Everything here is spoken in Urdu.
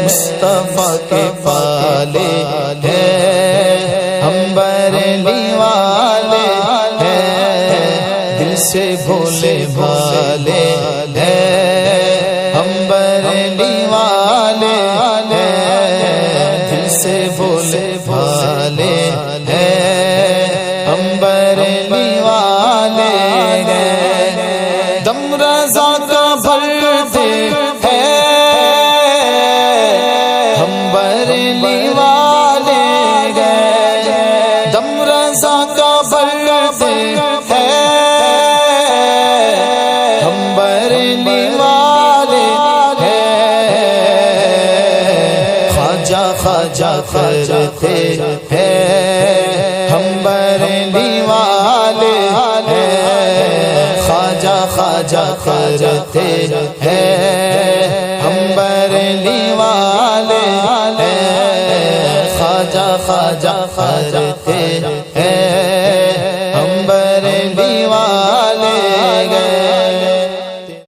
مصطفیٰ کے پالے ہیں، ہم بریلی والے ہیں، دل سے بھولے بھالے ہیں، ہم بریلی والے ہیں، دل سے بھولے بھالے ہیں، ہم بریلی والے ہیں، دم رضا کا بھرتے ہیں، ہم بریلی والے ہیں، دم رضا کا بھرتے ہیں، ہم بریلی والے ہیں، خواجہ خواجہ کرتے ہیں، ہم بریلی والے ہیں، خواجہ خواجہ کرتے ہیں، ہم بریلی والے ہیں، خواجہ خواجہ کرتے